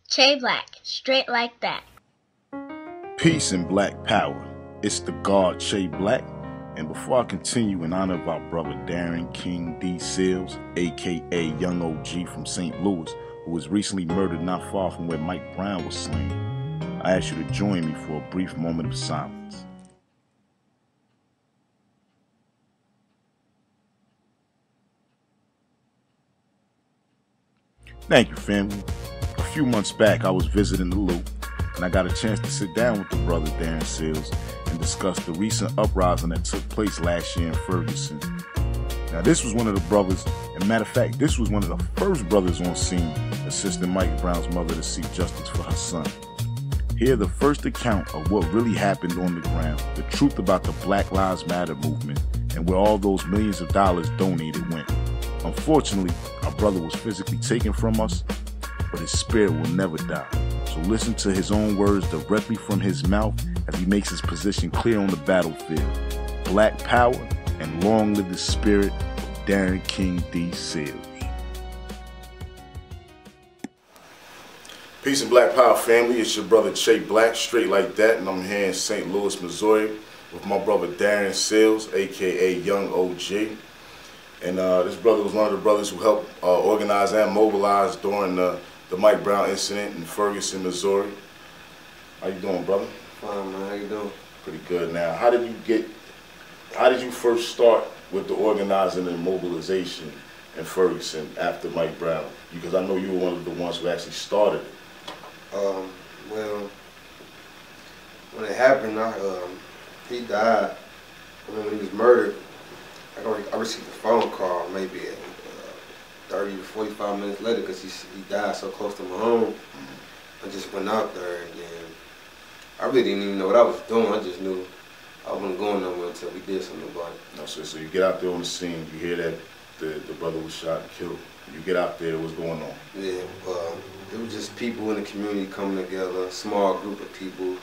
Blak, straight like that. Peace and black power. It's the God Blak. And before I continue, in honor of our brother Darren King D. Seals, aka Young OG from St. Louis, who was recently murdered not far from where Mike Brown was slain, I ask you to join me for a brief moment of silence. Thank you, family. A few months back, I was visiting the Loop, and I got a chance to sit down with the brother Darren Seals and discuss the recent uprising that took place last year in Ferguson. Now, this was one of the brothers, and matter of fact, this was one of the first brothers on scene assisting Mike Brown's mother to seek justice for her son. Hear the first account of what really happened on the ground, the truth about the Black Lives Matter movement, and where all those millions of dollars donated went. Unfortunately, our brother was physically taken from us, but his spirit will never die. So listen to his own words directly from his mouth as he makes his position clear on the battlefield. Black power and long live the spirit of Darren King D. Seals. Peace and black power, family. It's your brother Blak, straight like that, and I'm here in St. Louis, Missouri with my brother Darren Seals, aka Young OG. And this brother was one of the brothers who helped organize and mobilize during the Mike Brown incident in Ferguson, Missouri. How you doing, brother? Fine, man. How you doing? Pretty good. Now, how did you first start with the organizing and mobilization in Ferguson after Mike Brown? Because I know you were one of the ones who actually started it. Well, when it happened, he died. When he was murdered, I received a phone call maybe 30 to 45 minutes later because he died so close to my home. I just went out there and then I really didn't even know what I was doing. I just knew I wasn't going nowhere until we did something about it. No, so you get out there on the scene, you hear that the brother was shot and killed. You get out there, what's going on? Yeah, it was just people in the community coming together, a small group of people,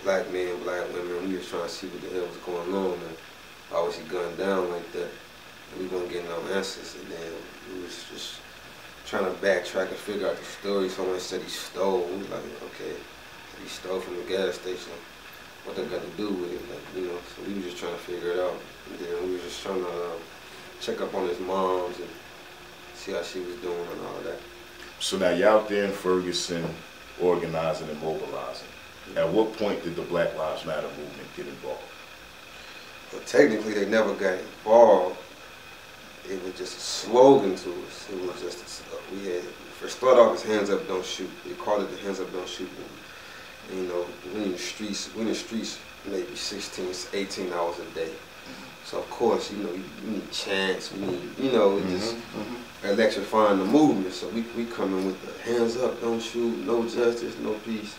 black men, black women. We was trying to see what the hell was going on. And why was he gunned down like that? And we weren't getting no answers. And then we was just trying to backtrack and figure out the story. Someone said he stole. We was like, okay, he stole from the gas station. What that got to do with it? Like, you know, so we was just trying to figure it out. And then we was just trying to check up on his moms and see how she was doing and all that. So now you're out there in Ferguson organizing and mobilizing. At what point did the Black Lives Matter movement get involved? Well, technically, they never got involved. It was just a slogan to us. It was just, we had, for start off, it's hands up, don't shoot. They called it the hands up, don't shoot movement. And, you know, we in the streets maybe 16, 18 hours a day. So of course, you know, we need chants, we need, you know, just electrifying the movement. So we come in with the hands up, don't shoot, no justice, no peace.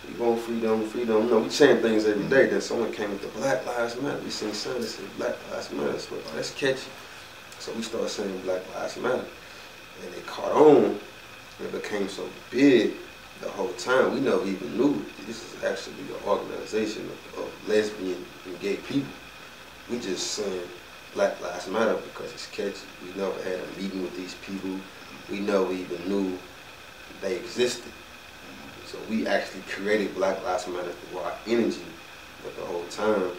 We want freedom, freedom. You know, we chant things every day. Then someone came with the Black Lives Matter. We sing songs that said Black Lives Matter. So that's catchy. So we started saying Black Lives Matter. And it caught on, and it became so big the whole time. We never even knew this is actually an organization of lesbian and gay people. We just saying Black Lives Matter because it's catchy. We never had a meeting with these people. We never even knew they existed. So we actually created Black Lives Matter through our energy, but the whole time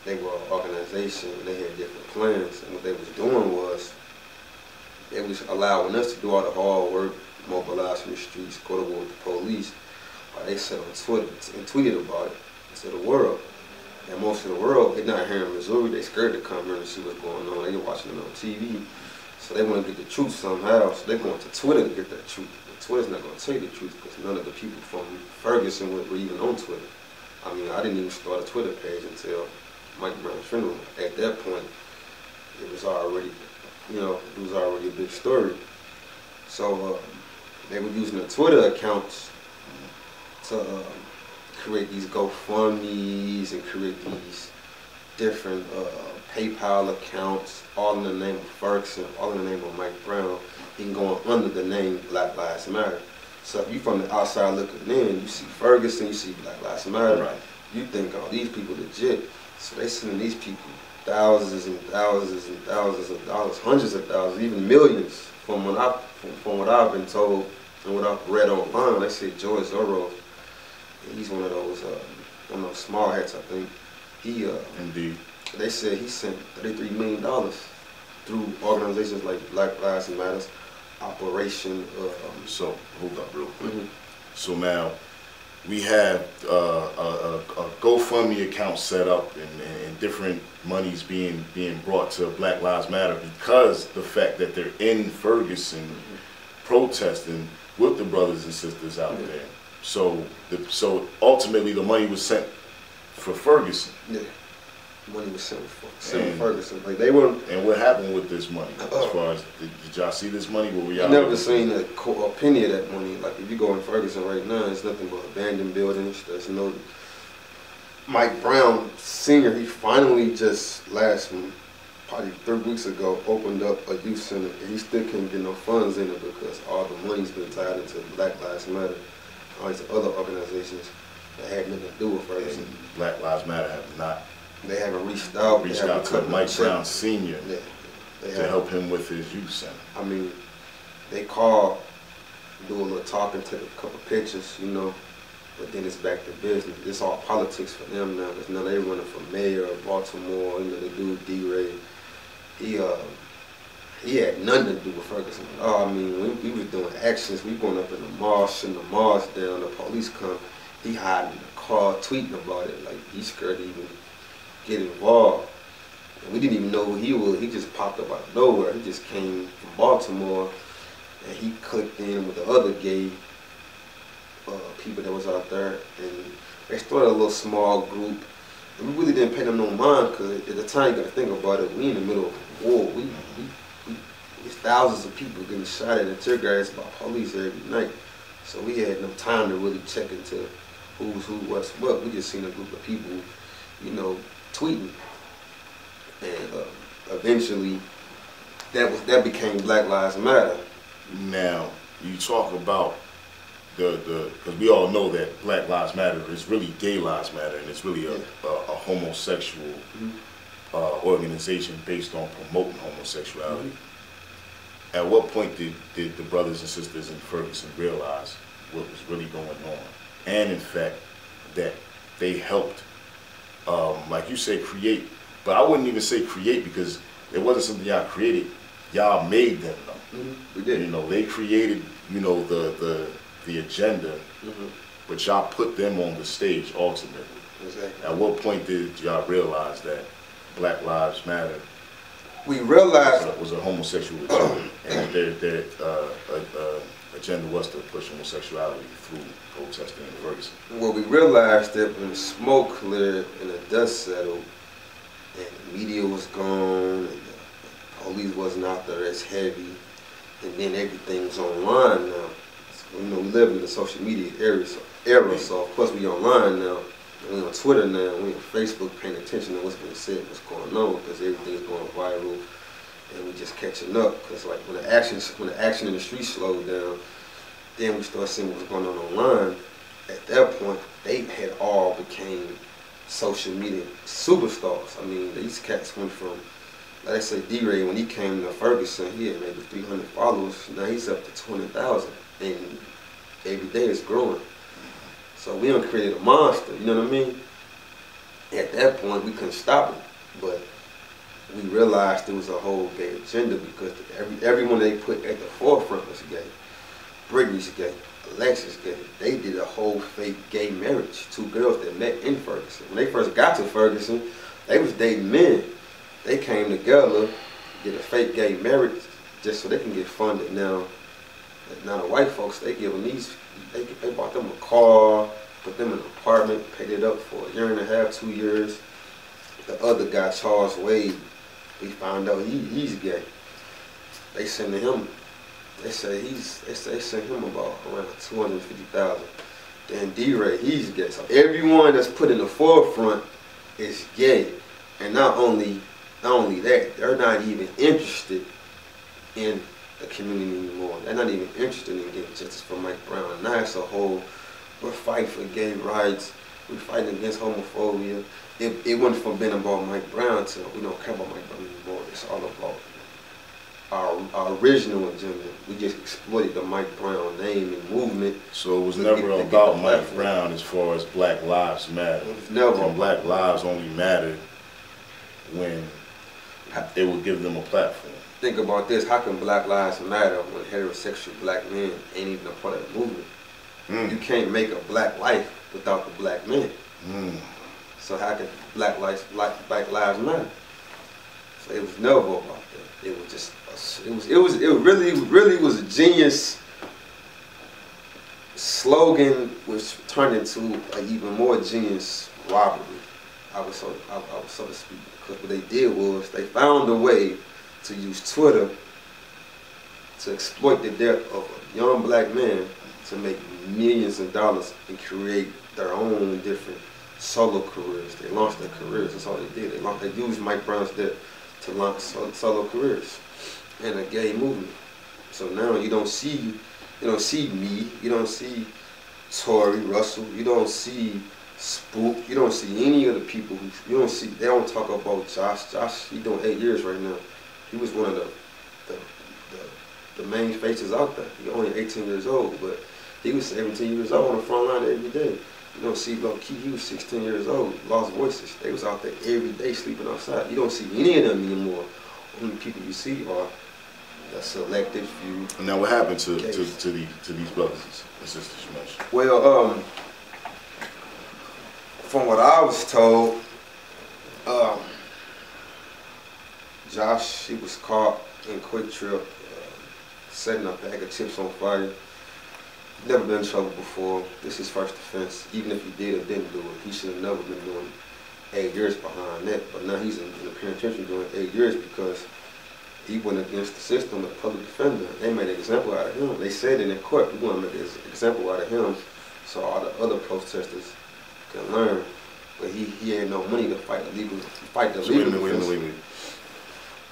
they were an organization and they had different plans. And what they was doing was they was allowing us to do all the hard work, mobilize from the streets, go to war with the police, while they sat on Twitter and tweeted about it to the world. And most of the world, they're not here in Missouri, they scared to come here and see what's going on. They're watching it on TV. So they want to get the truth somehow. So they're going to Twitter to get that truth. But Twitter's not going to tell you the truth because none of the people from Ferguson were even on Twitter. I mean, I didn't even start a Twitter page until Mike Brown's funeral. At that point, it was already, you know, it was already a big story. So they were using the Twitter accounts to create these GoFundMes and create these different PayPal accounts, all in the name of Ferguson, all in the name of Mike Brown, and going under the name Black Lives Matter. So if you from the outside looking in, you see Ferguson, you see Black Lives Matter, right. You think, oh, these people legit. So they sending these people thousands and thousands and thousands of dollars, hundreds of thousands, even millions, from what I've been told, And what I read online, they said George Soros, he's one of those, small hats, I think. He, Indeed. They said he sent $33 million through organizations like Black Lives Matter, Operation. So hold up real quick. Mm-hmm. So now we have a GoFundMe account set up and different monies being brought to Black Lives Matter because the fact that they're in Ferguson protesting with the brothers and sisters out there. So ultimately the money was sent for Ferguson. Yeah. Money was sent for Ferguson. Like they were. And what happened with this money? As far as did y'all see this money? What were y'all? Never seen a penny of that money. Like if you go in Ferguson right now, it's nothing but abandoned buildings. There's no. Mike Brown Sr. He finally just probably 3 weeks ago opened up a youth center, and he still can't get no funds in it because all the money's been tied into Black Lives Matter, all these other organizations that had nothing to do with Ferguson. And Black Lives Matter have not. They haven't reached out. To Mike Brown Sr. to help him with his youth center. I mean, they call, do a little talking, take a couple pictures, but then it's back to business. It's all politics for them now, because now they running for mayor of Baltimore. The dude D-Ray, he had nothing to do with Ferguson. I mean, we was doing actions. We going up in the mall, shutting the malls down. The police come, he hiding in the car, tweeting about it, like he's scared to even get involved. And we didn't even know who he was. He just popped up out of nowhere. He just came from Baltimore, and he clicked in with the other gay people that was out there, and they started a little small group. And we really didn't pay them no mind, because at the time, you got to think about it, we in the middle of a war. There's thousands of people getting shot at and tear gas by police every night. So we had no time to really check into who's who, what's what. We just seen a group of people, tweeting, and eventually that became Black Lives Matter. Now you talk about because we all know that Black Lives Matter is really Gay Lives Matter, and it's really a homosexual organization based on promoting homosexuality. At what point did the brothers and sisters in Ferguson realize what was really going on, and in fact that they helped? Like you say, create, but I wouldn't even say create, because it wasn't something y'all created. Y'all made them though. We did. They created, the agenda, but y'all put them on the stage ultimately. Exactly. At what point did y'all realize that Black Lives Matter we realized was a homosexual agenda, and their agenda was to push homosexuality through protesting in Ferguson? Well, we realized that when the smoke cleared and the dust settled, and the media was gone, and the police wasn't out there as heavy, and then everything's online now. So, we live in the social media era, so of course we online now. We on Twitter now, we on Facebook, paying attention to what's being said, what's going on, because everything's going viral, and we just catching up. Because like when the action in the street slowed down, then we started seeing what was going on online. At that point, they had all became social media superstars. I mean, these cats went from, like I say, D-Ray, when he came to Ferguson, he had maybe 300 followers. Now he's up to 20,000, and every day it's growing. So we done created a monster, you know what I mean? At that point, we couldn't stop it, but we realized there was a whole gay agenda, because everyone they put at the forefront was gay. Brittany's gay, Alexis gay. They did a whole fake gay marriage. 2 girls that met in Ferguson. When they first got to Ferguson, they was dating men. They came together, did a fake gay marriage just so they can get funded. Now the white folks, they give them they bought them a car, put them in an apartment, paid it up for 1.5 years, 2 years. The other guy, Charles Wade, we found out he's gay. They sent him. They sent him about around 250,000. Then D-Ray, he's gay. So everyone that's put in the forefront is gay, and not only that, they're not even interested in the community anymore. They're not even interested in getting justice for Mike Brown. Now it's a whole, we're fighting for gay rights, we're fighting against homophobia. It went from being about Mike Brown to we don't care about Mike Brown anymore. It's all about our original agenda. We just exploited the Mike Brown name and movement. So it was never about Mike Brown as far as Black Lives Matter. It was never. And Black lives only mattered when it would give them a platform. Think about this: how can Black Lives Matter when heterosexual black men ain't even a part of the movement? You can't make a black life without the black man. So how can Black Lives Matter? So it was never about that. It was just it really was a genius slogan, which turned into an even more genius robbery. I was so to speak, because what they did was they found a way to use Twitter to exploit the death of a young black man to make millions of dollars and create their own different solo careers. They launched their careers. That's all they did. They used Mike Brown's death to launch solo careers and a gay movement. So now you don't see me, you don't see Tory Russell, you don't see Spook, you don't see any of the people who they don't talk about Josh. Josh, he's doing 8 years right now. He was one of the main faces out there. He's only 18 years old, but he was 17 years old on the front line every day. You don't see Low Key, he was 16 years old, Lost Voices. They was out there every day sleeping outside. You don't see any of them anymore. Only people you see are the selected few. And now what happened to these brothers and sisters you mentioned? Well, from what I was told, Josh, he was caught in Quick Trip setting a bag of chips on fire. Never been in trouble before. This is first offense. Even if he did or didn't do it, he should have never been doing 8 years behind that. But now he's in the penitentiary doing 8 years because he went against the system, the public defender. They made an example out of him. They said in the court, we want to make an example out of him so all the other protesters can learn. But he had no money to fight the legal defense. Wait a minute.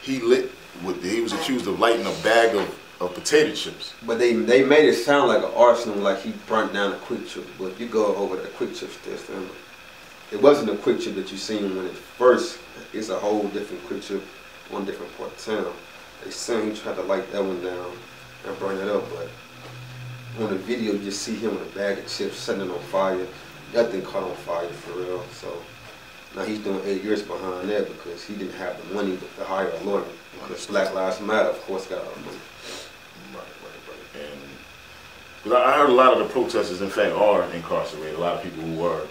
He was accused of lighting a bag of potato chips. But they made it sound like an arsenal, like he burnt down a Quick Trip. But if you go over the Quick Trip test, it wasn't a Quick Trip that you seen when it first. It's a whole different Quick Trip, one different part of town. They saying he tried to light that one down and burn it up, but on the video you just see him with a bag of chips setting it on fire. Nothing caught on fire for real. So now he's doing 8 years behind that because he didn't have the money to hire a lawyer. Because Black Lives Matter, of course, got our money. Right. And because I heard a lot of the protesters, in fact, are incarcerated. A lot of people who are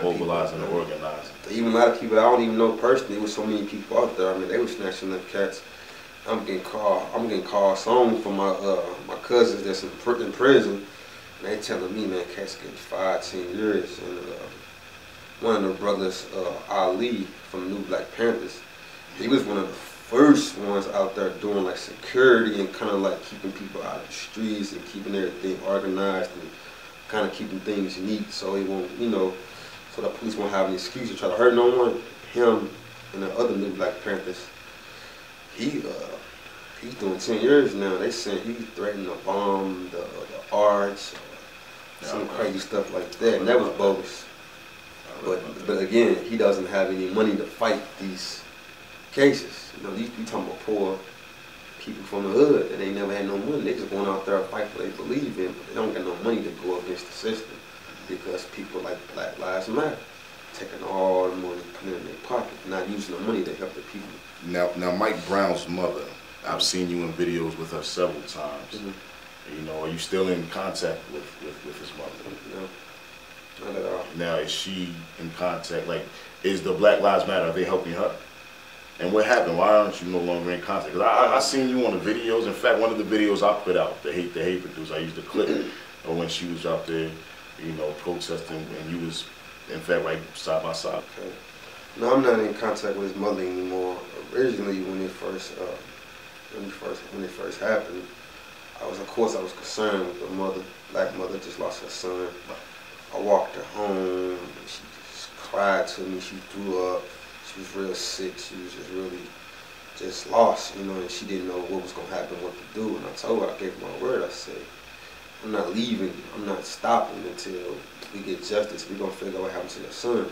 mobilizing and organizing. Even a lot of people I don't even know personally. There was so many people out there. I mean, they were snatching up cats. I'm getting called home from my cousins that's in prison. And they telling me, man, cats getting 5, 10 years. And one of the brothers, Ali from the New Black Panthers, he was one of the first ones out there doing like security and kind of like keeping people out of the streets and keeping everything organized and kind of keeping things neat so he won't, so the police won't have an excuse to try to hurt no one. Him and the other New Black Panthers, he's doing 10 years now. They saying he threatened to bomb the arts, some crazy stuff like that, and that was bogus. But again, he doesn't have any money to fight these cases. You talking about poor people from the hood that ain't never had no money. They just going out there and fight what they believe in, but they don't got no money to go against the system because people like Black Lives Matter taking all the money, putting it in their pocket, not using the money to help the people. Now Mike Brown's mother, I've seen you in videos with her several times. Are you still in contact with his mother? No, not at all. Now, is she in contact? Like, is the Black Lives Matter, are they helping her? And what happened? Why aren't you no longer in contact? Because I seen you on the videos. In fact, one of the videos I put out, the hate producer, I used to clip when she was out there, protesting, and you was, in fact, right side by side. Okay. No, I'm not in contact with his mother anymore. Originally, when it first happened, I was concerned with the mother. Black mother just lost her son. I walked her home. She just cried to me. She threw up. She was real sick. She was just really lost, and she didn't know what was going to happen, what to do. And I told her, I gave her my word. I said, I'm not leaving. I'm not stopping until we get justice. We're going to figure out what happened to your son.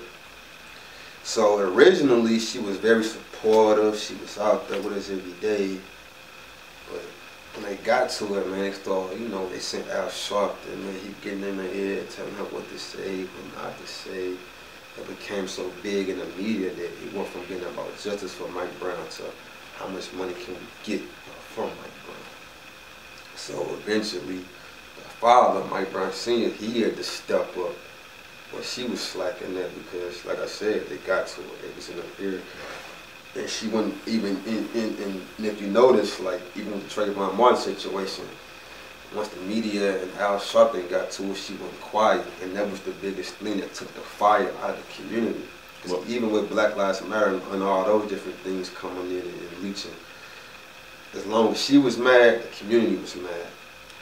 So originally, she was very supportive. She was out there with us every day. But when they got to it, man, they started, you know, they sent Al Sharpton, man, he getting in their ear, telling her what to say, what not to say. It became so big in the media that it went from being about justice for Mike Brown to how much money can we get from Mike Brown. So eventually, the father, Mike Brown Sr., he had to step up. But she was slacking that because, like I said, they got to it. It was in her ear. And she wasn't even and if you notice, like, even with the Trayvon Martin situation, once the media and Al Sharpton got to it, she went quiet. And that was the biggest thing that took the fire out of the community. Because even with Black Lives Matter and all those different things coming in and reaching, as long as she was mad, the community was mad.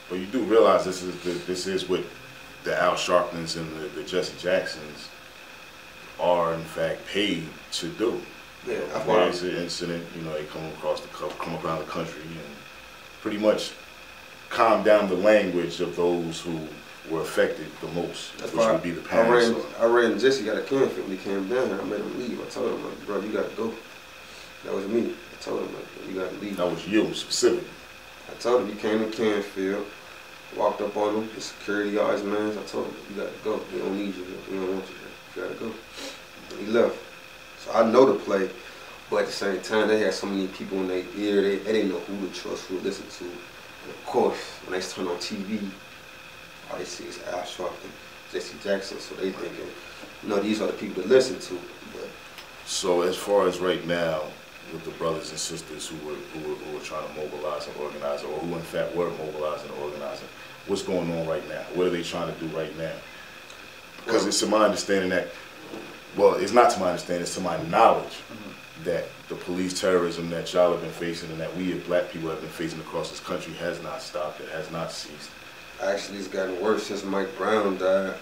But you do realize this is what the Al Sharptons and the Jesse Jacksons are in fact paid to do. Yeah, there's an incident, you know, they come around the country and pretty much calm down the language of those who were affected the most, which would be the parents. I ran Jesse got a Canfield when he came down here. I made him leave. I told him, like, bro, you gotta go. That was me. I told him, like, you gotta leave. That was you specifically. I told him, he came to Canfield, walked up on him, the security guards, man. I told him, you gotta go. We don't need you here. We don't want you here. You gotta go. And he left. So I know the play, but at the same time, they had so many people in their ear, they didn't know who to trust, who to listen to. And of course, when they turn on TV, all they see is Al Sharpton, Jesse Jackson, so they thinking, you know, these are the people to listen to. But so as far as right now, with the brothers and sisters who were trying to mobilize and organize, or who in fact were mobilizing and organizing, what's going on right now? What are they trying to do right now? Because it's to my understanding that, well, it's not to my understanding, it's to my knowledge that the police terrorism that y'all have been facing and that we as black people have been facing across this country has not stopped, it has not ceased. Actually, it's gotten worse since Mike Brown died.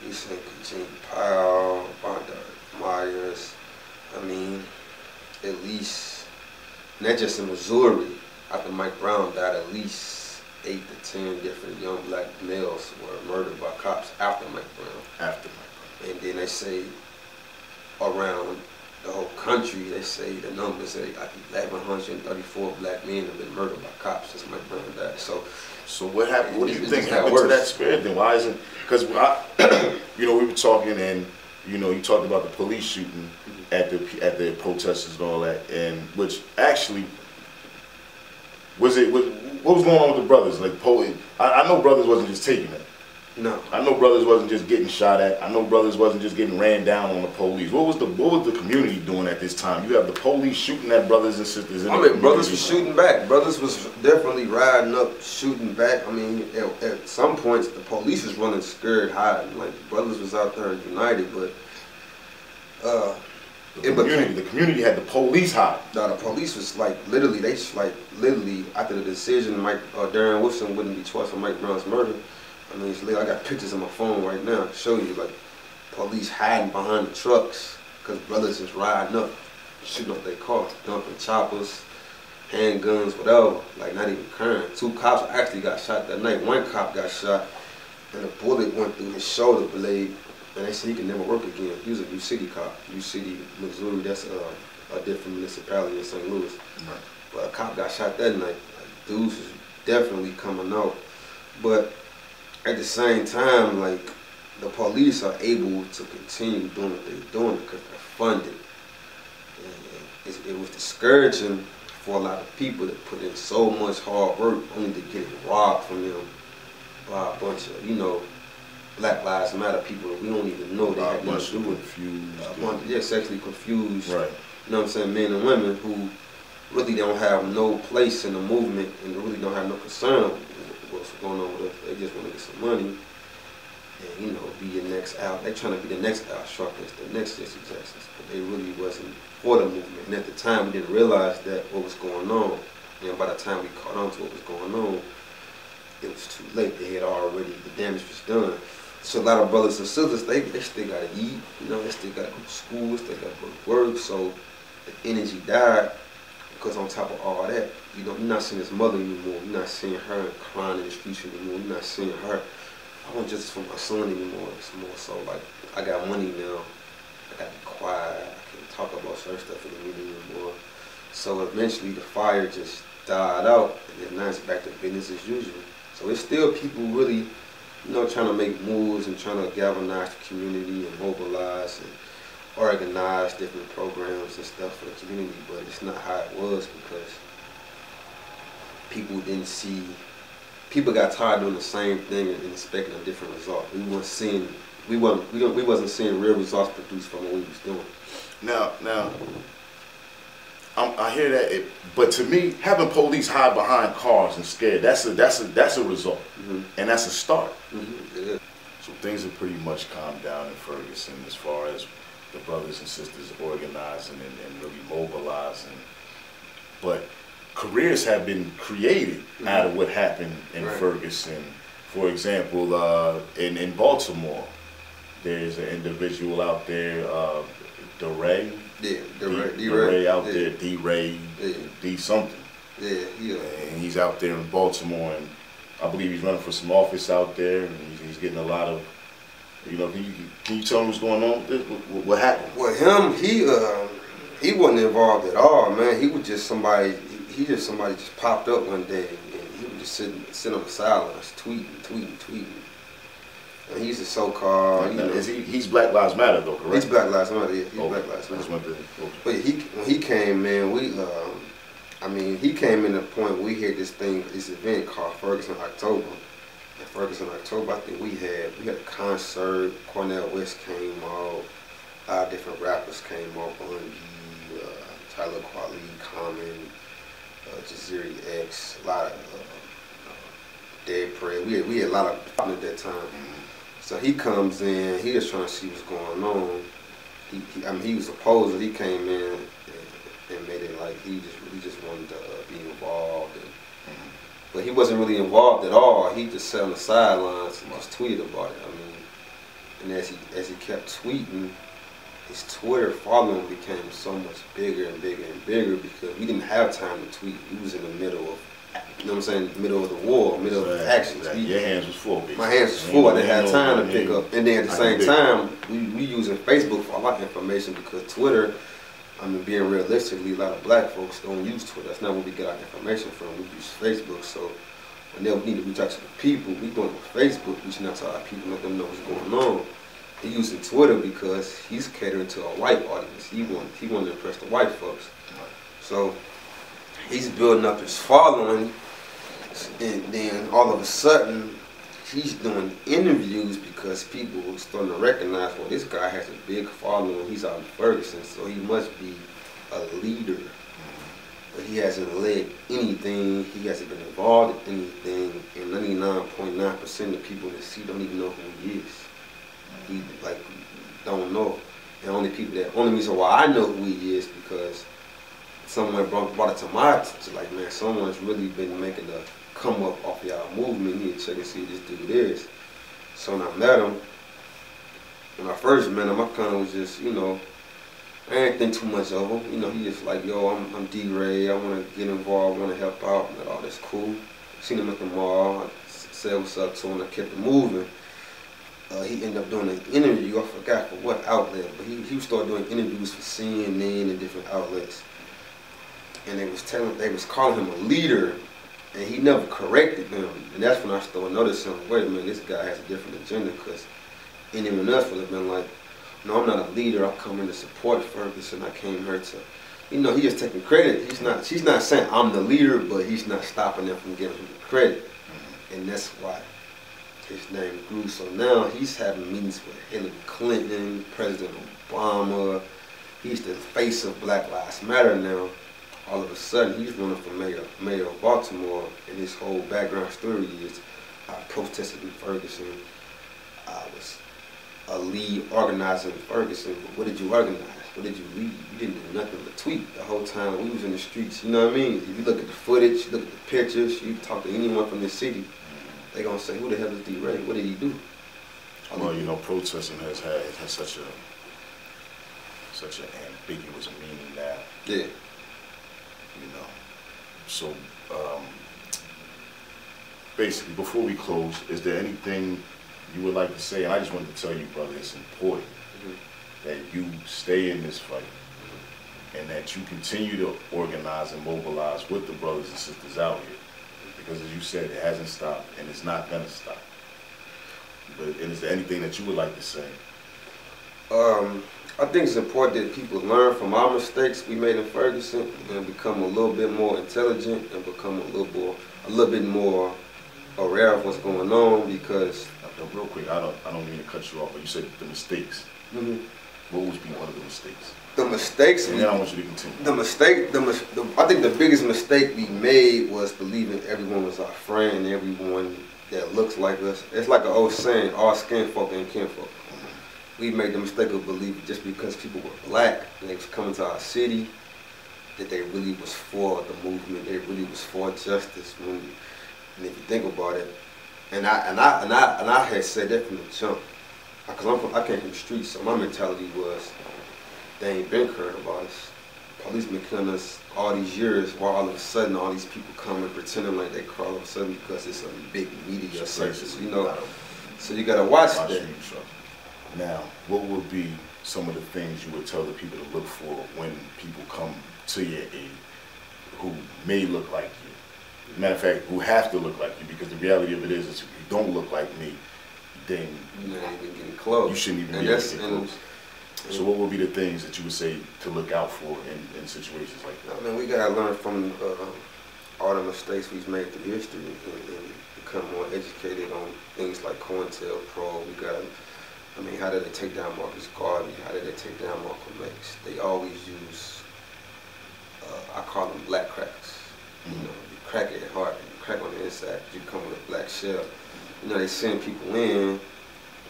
We seen Gene Powell, Bonda Myers. I mean, at least, not just in Missouri, after Mike Brown died, at least 8 to 10 different young black males were murdered by cops after Mike Brown. After Mike Brown. And then they say around the whole country, they say the numbers say like 1,134 black men have been murdered by cops since Mike Brown died. So what happened? What do you think happened to that spirit then? Why isn't? Because you know, we were talking, and you know, you talked about the police shooting at the protesters and all that, and which actually what was going on with the brothers? Like, I know brothers wasn't just taking it. No. I know brothers wasn't just getting shot at. I know brothers wasn't just getting ran down on the police. What was the community doing at this time? You have the police shooting at brothers and sisters. I mean, brothers was shooting back. Brothers was definitely riding up, shooting back. I mean, at some points, the police was running scared, hiding. Like, brothers was out there united, but the community had the police hiding. No, the police was like literally after the decision, Darren Wilson wouldn't be charged for Mike Brown's murder. I mean, I got pictures on my phone right now to show you, like, police hiding behind the trucks because brothers just riding up, shooting up their cars, dumping choppers, handguns, whatever, like not even caring. 2 cops actually got shot that night. 1 cop got shot and a bullet went through his shoulder blade, and they said he could never work again. He was a U City cop. U City, Missouri, that's a different municipality in St. Louis. Right. But a cop got shot that night. Like, dudes was definitely coming out. But at the same time, like, the police are able to continue doing what they're doing because they're funded. And it was discouraging for a lot of people that put in so much hard work only to get robbed from them by a bunch of, you know, Black Lives Matter people that we don't even know they had nothing to do with. Yeah, sexually confused. Right. You know what I'm saying? Men and women who really don't have no place in the movement and really don't have no concern what's going on with us. They just want to get some money and, you know, be your next Al. They trying to be the next Al Sharptons, the next Jesse Jacksons, but they really wasn't for the movement. And at the time, we didn't realize that what was going on. And by the time we caught on to what was going on, it was too late. They had already, the damage was done. So a lot of brothers and sisters, they still gotta eat. You know, they still gotta go to school, they still gotta go to work. So the energy died. Because on top of all that, you know, you're not seeing his mother anymore. You're not seeing her crying in the streets anymore. You're not seeing her, I want justice for my son anymore. It's more so like, I got money now. I got to be quiet. I can't talk about certain stuff in the media anymore. So eventually the fire just died out, and then now it's back to business as usual. So it's still people really, trying to make moves and trying to galvanize the community and mobilize and organize different programs and stuff for the community, but it's not how it was because people didn't see, people got tired of doing the same thing and expecting a different result. We wasn't seeing real results produced from what we was doing. Now, I hear that, but to me, having police hide behind cars and scared, that's a result, and that's a start. Yeah. So things have pretty much calmed down in Ferguson as far as the brothers and sisters organizing and really mobilizing. But careers have been created out of what happened in Ferguson. For example, in Baltimore, there's an individual out there, DeRay. Yeah, DeRay out there, D-Ray, D something. Yeah. And he's out there in Baltimore, and I believe he's running for some office out there, and he's getting a lot of, can you tell me what's going on with this? What happened? Well, him, he wasn't involved at all, man. He was just somebody, somebody just popped up one day, and he was just sitting on the sidelines, tweeting. And he's a so-called, he's Black Lives Matter though, correct? He's Black Lives Matter, yeah. He's Black Lives Matter. But when he came, man, he came in the point we had this event called Ferguson October. In Ferguson October, I think we had a concert. Cornell West came out. A lot of different rappers came out. Bungie, Tyler Quali, Common, Jaziri X, a lot of Dead Prey. We had a lot of fun at that time. So he comes in, he just trying to see what's going on. He was a poser. He came in and made it like he just wanted to be involved. But he wasn't really involved at all. He just sat on the sidelines and just tweeted about it. And as he kept tweeting, his Twitter following became so much bigger and bigger and bigger because we didn't have time to tweet. We was in the middle of, middle of the war, middle of the actions. Your hands was full. My hands was full. I didn't have time to pick up. And then at the same time, we using Facebook for a lot of information because Twitter, being realistically, a lot of black folks don't use Twitter. That's not where we get our information from. We use Facebook. So whenever we need to reach out to the people, we doing it with Facebook, reaching out to our people, let them know what's going on. He using Twitter because he's catering to a white audience. He wanted to impress the white folks. So he's building up his following, and then all of a sudden he's doing interviews because people are starting to recognize, well, this guy has a big following. He's out in Ferguson, so he must be a leader. But he hasn't led anything. He hasn't been involved in anything, and 99.9% of the people in the city don't even know who he is. He don't know. The only reason why I know who he is because someone brought it to my attention. Like, man, someone's really been making a come up off y'all movement. You need to check and see what this dude is. So when I met him, when I first met him, I kind of was just, I didn't think too much of him. He just like, yo, I'm D-Ray. I want to get involved. I want to help out. I'm like, oh, that's cool. Seen him at the mall. I said what's up to him. I kept it moving. He ended up doing an interview. I forgot for what outlet, but he started doing interviews for CNN and different outlets. And they was calling him a leader, and he never corrected them. And that's when I started noticing, wait a minute, this guy has a different agenda, because anyone else would have been like, no, I'm not a leader. I come in to support Ferguson. I came here to, he just taking credit. She's not saying I'm the leader, but he's not stopping them from giving him the credit. And that's why his name grew. So now he's having meetings with Hillary Clinton, President Obama. He's the face of Black Lives Matter now. All of a sudden, he's running for mayor of Baltimore, and his whole background story is, I protested in Ferguson. I was a lead organizer in Ferguson. But what did you organize? What did you lead? You didn't do nothing but tweet the whole time we was in the streets. You know what I mean? If you look at the footage, you look at the pictures, you talk to anyone from this city, they're gonna say, who the hell is D-Ray? What did he do? Well, protesting has such an ambiguous meaning now. Yeah. So basically, before we close, is there anything you would like to say? And I just wanted to tell you, brother, it's important that you stay in this fight. and that you continue to organize and mobilize with the brothers and sisters out here. Because as you said, it hasn't stopped, and it's not going to stop. But and is there anything that you would like to say? I think it's important that people learn from our mistakes we made in Ferguson and become a little bit more intelligent and become a little bit more aware of what's going on. Because real quick, I don't mean to cut you off, but you said the mistakes. What would be one of the mistakes? The mistakes. And then I want you to continue. I think the biggest mistake we made was believing everyone was our friend, everyone that looks like us. It's like an old saying, all skin folk ain't kinfolk. We made the mistake of believing just because people were black and they was coming to our city that they really was for the movement, they really was for justice. And if you think about it, and I had said that from the jump, because I came from the streets, so my mentality was they ain't been caring about us. Police been killing us all these years, while all of a sudden all these people come and pretending like they crawl all of a sudden because it's a big media circus, you know. So you gotta watch that. Now, what would be some of the things you would tell the people to look for when people come to your aid who may look like you? Matter of fact, who have to look like you, because the reality of it is if you don't look like me, then you're not even getting close. You shouldn't even be able to get close. So what would be the things that you would say to look out for in situations like that? I mean, we gotta learn from all the mistakes we've made through history and become more educated on things like COINTELPRO. We gotta, I mean, how did they take down Marcus Garvey? How did they take down Malcolm X? They always use, I call them black cracks. You know, you crack at heart, you crack on the inside, you come with a black shell. You know, they send people in,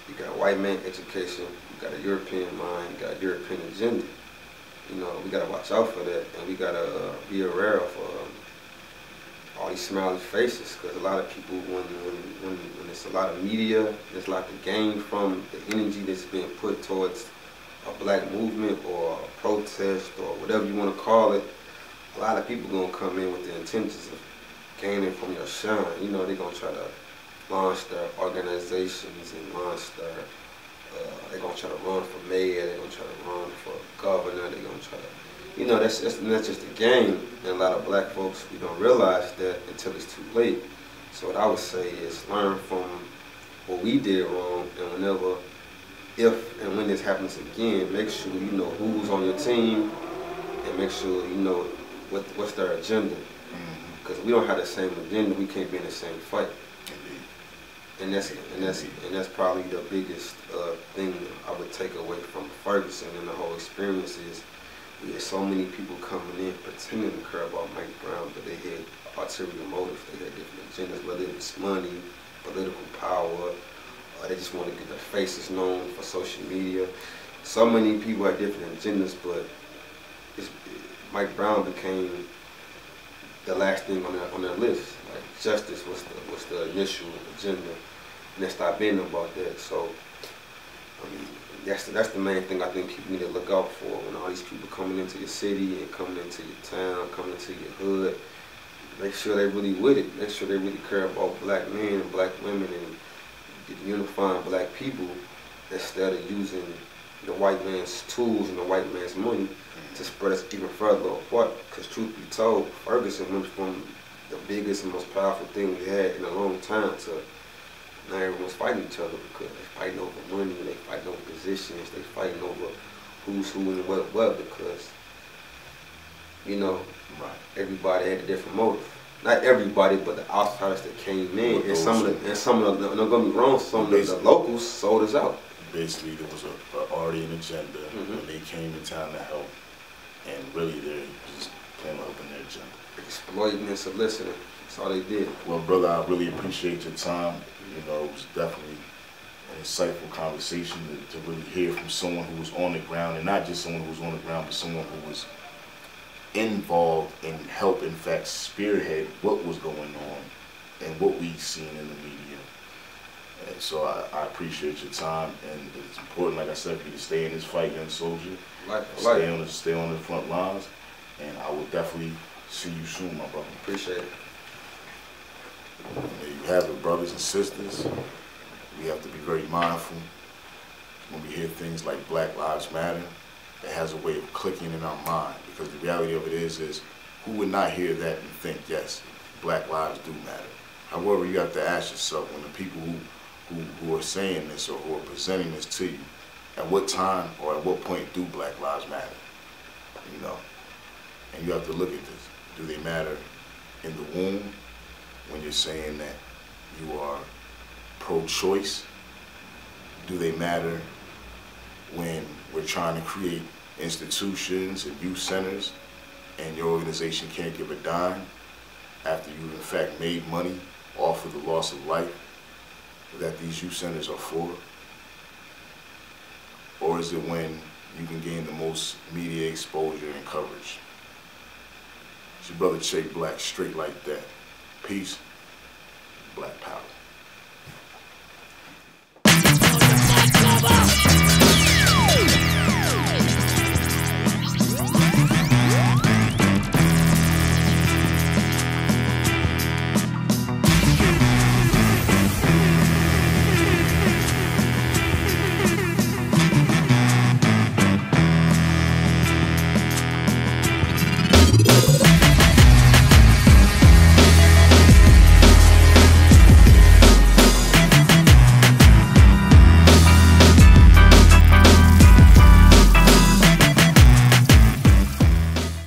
you got white man education, you got a European mind, you got a European agenda. You know, we gotta watch out for that, and we gotta be aware of all these smiley faces, because a lot of people, when there's a lot of media, there's a lot to gain from the energy that's being put towards a black movement or a protest or whatever you want to call it. A lot of people gonna come in with the intentions of gaining from your shine. You know, they're gonna try to launch their organizations and launch their, they're gonna try to run for mayor, they're gonna try to run for governor, they're gonna try to, you know, that's just a game. And a lot of black folks, we don't realize that until it's too late. So what I would say is learn from what we did wrong, and whenever, if and when this happens again, make sure you know who's on your team, and make sure you know what's their agenda. Because we don't have the same agenda, we can't be in the same fight. And that's probably the biggest thing I would take away from Ferguson and the whole experience is we had so many people coming in pretending to care about Mike Brown, but they had ulterior motives, they had different agendas, whether it was money, political power, or they just want to get their faces known for social media. So many people had different agendas, but Mike Brown became the last thing on their list. Like justice was the initial agenda, and they stopped being about that. So, I mean, that's the main thing I think people need to look out for when all these people coming into your city and coming into your town, coming into your hood. Make sure they really with it. Make sure they really care about black men and black women and unifying black people instead of using the white man's tools and the white man's money to spread us even further apart. Because truth be told, Ferguson went from the biggest and most powerful thing we had in a long time to now everyone's fighting each other because they're fighting over money, they fighting over positions, they fighting over who's who and what because, you know, everybody had a different motive. Not everybody, but the outsiders that came in, and some of the, don't get me wrong, some of the locals sold us out. Basically, there was already an agenda when they came in town to help, and really they're just planning on helping their agenda. Exploiting and soliciting, that's all they did. Well, brother, I really appreciate your time. You know, it was definitely an insightful conversation to really hear from someone who was on the ground, and not just someone who was on the ground, but someone who was involved and helped, in fact, spearhead what was going on and what we've seen in the media. And so I appreciate your time, and it's important, like I said, for you to stay in this fight, young soldier. Stay on the front lines, and I will definitely see you soon, my brother. Appreciate it. There you have it, brothers and sisters. We have to be very mindful when we hear things like Black Lives Matter, it has a way of clicking in our mind, because the reality of it is who would not hear that and think, yes, Black lives do matter? However, you have to ask yourself, when the people who are saying this or who are presenting this to you, at what time or at what point do Black lives matter? You know, and you have to look at this. Do they matter in the womb, when you're saying that you are pro-choice? Do they matter when we're trying to create institutions and youth centers and your organization can't give a dime after you've in fact made money off of the loss of life that these youth centers are for? Or is it when you can gain the most media exposure and coverage? It's your brother Blak, straight like that. Peace, Black power.